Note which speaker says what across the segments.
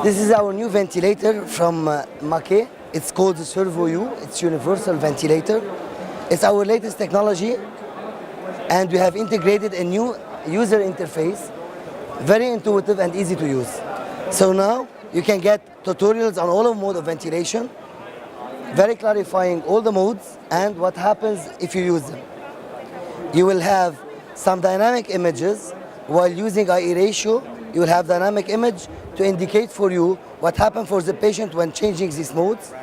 Speaker 1: This is our new ventilator from Maquet. It's called the SERVO-U. It's universal ventilator. It's our latest technology, and we have integrated a new user interface, very intuitive and easy to use. So now you can get tutorials on all of mode of ventilation, very clarifying all the modes and what happens if you use them. You will have some dynamic images. While using IE ratio, you will have dynamic image to indicate for you what happened for the patient when changing these modes.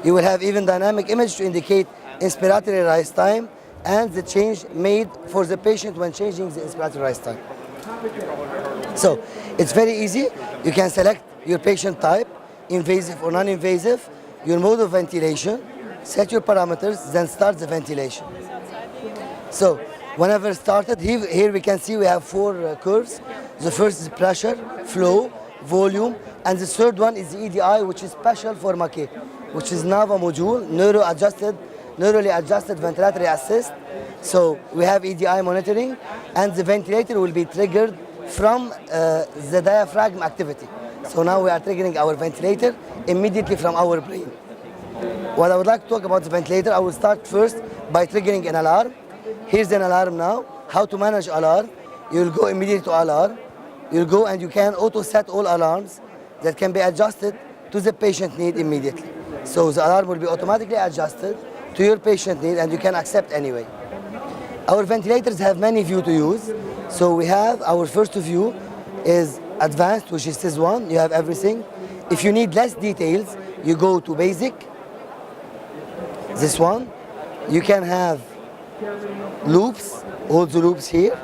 Speaker 1: You will have even dynamic image to indicate inspiratory rise time and the change made for the patient when changing the inspiratory rise time. So it's very easy. You can select your patient type, invasive or non-invasive, your mode of ventilation, set your parameters, then start the ventilation. So whenever started, here we can see we have four curves. The first is pressure, flow, volume, and the third one is the EDI, which is special for Maquet, which is NAVA module, neurally adjusted ventilatory assist. So we have EDI monitoring, and the ventilator will be triggered from the diaphragm activity. So now we are triggering our ventilator immediately from our brain. What I would like to talk about the ventilator, I will start first by triggering an alarm. Here's an alarm now. How to manage alarm? You will go immediately to alarm. You'll go and you can auto set all alarms that can be adjusted to the patient need immediately. So the alarm will be automatically adjusted to your patient need and you can accept anyway. Our ventilators have many views to use. So we have our first view is advanced, which is this one. You have everything. If you need less details, you go to basic. This one. You can have loops, all the loops here.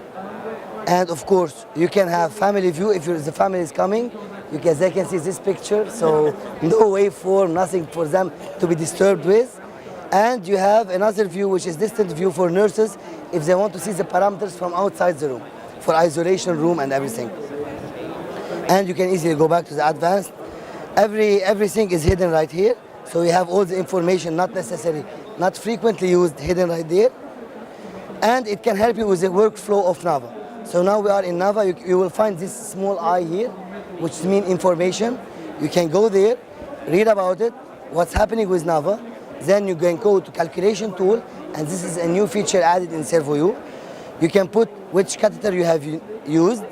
Speaker 1: And of course, you can have family view. If the family is coming, they can see this picture. So no waveform, nothing for them to be disturbed with. And you have another view, which is distant view for nurses if they want to see the parameters from outside the room, for isolation room and everything. And you can easily go back to the advanced. Everything is hidden right here. So you have all the information, not necessary, not frequently used, hidden right there. And it can help you with the workflow of NAVA. So now we are in NAVA. You will find this small eye here, which means information. You can go there, read about it, what's happening with NAVA. Then you can go to calculation tool, and this is a new feature added in SERVO-U. You can put which catheter you have used,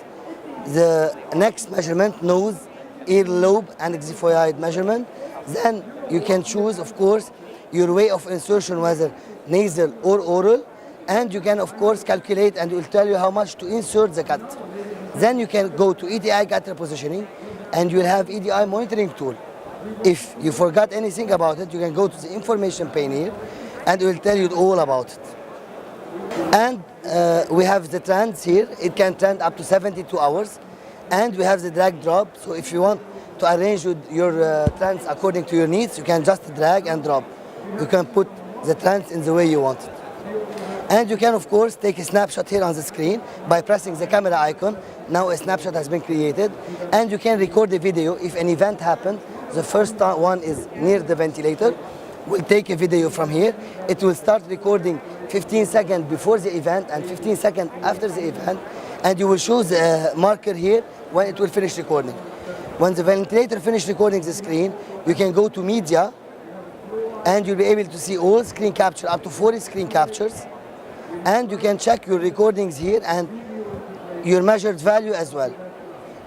Speaker 1: the next measurement, nose, ear lobe, and xiphoid measurement. Then you can choose, of course, your way of insertion, whether nasal or oral. And you can, of course, calculate, and it will tell you how much to insert the catheter. Then you can go to EDI catheter positioning, and you will have EDI monitoring tool. If you forgot anything about it, you can go to the information pane here, and it will tell you all about it. And we have the trends here. It can trend up to 72 hours. And we have the drag drop. So if you want to arrange your trends according to your needs, you can just drag and drop. You can put the trends in the way you want it. And you can, of course, take a snapshot here on the screen by pressing the camera icon. Now a snapshot has been created. And you can record the video if an event happened. The first one is near the ventilator. We'll take a video from here. It will start recording 15 seconds before the event and 15 seconds after the event. And you will show the marker here when it will finish recording. When the ventilator finishes recording the screen, you can go to media, and you'll be able to see all screen capture, up to 40 screen captures. And you can check your recordings here and your measured value as well.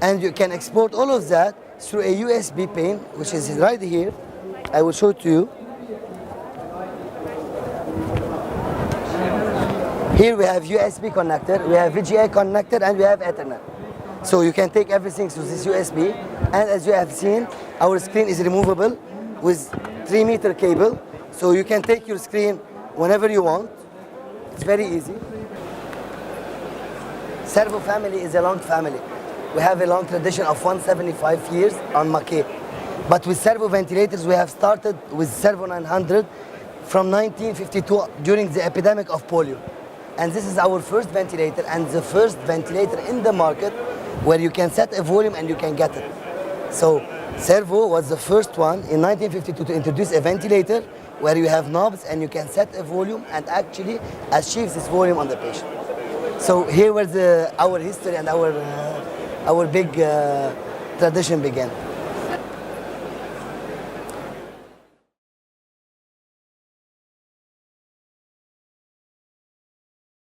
Speaker 1: And you can export all of that through a USB pin, which is right here. I will show it to you. Here we have USB connector, we have VGA connector, and we have Ethernet. So you can take everything through this USB. And as you have seen, our screen is removable with 3-meter cable. So you can take your screen whenever you want. It's very easy. Servo family is a long family. We have a long tradition of 175 years on Maquet. But with servo ventilators, we have started with Servo 900 from 1952 during the epidemic of polio. And this is our first ventilator and the first ventilator in the market where you can set a volume and you can get it. So Servo was the first one in 1952 to introduce a ventilator where you have knobs and you can set a volume and actually achieve this volume on the patient. So here was our history and our big tradition began.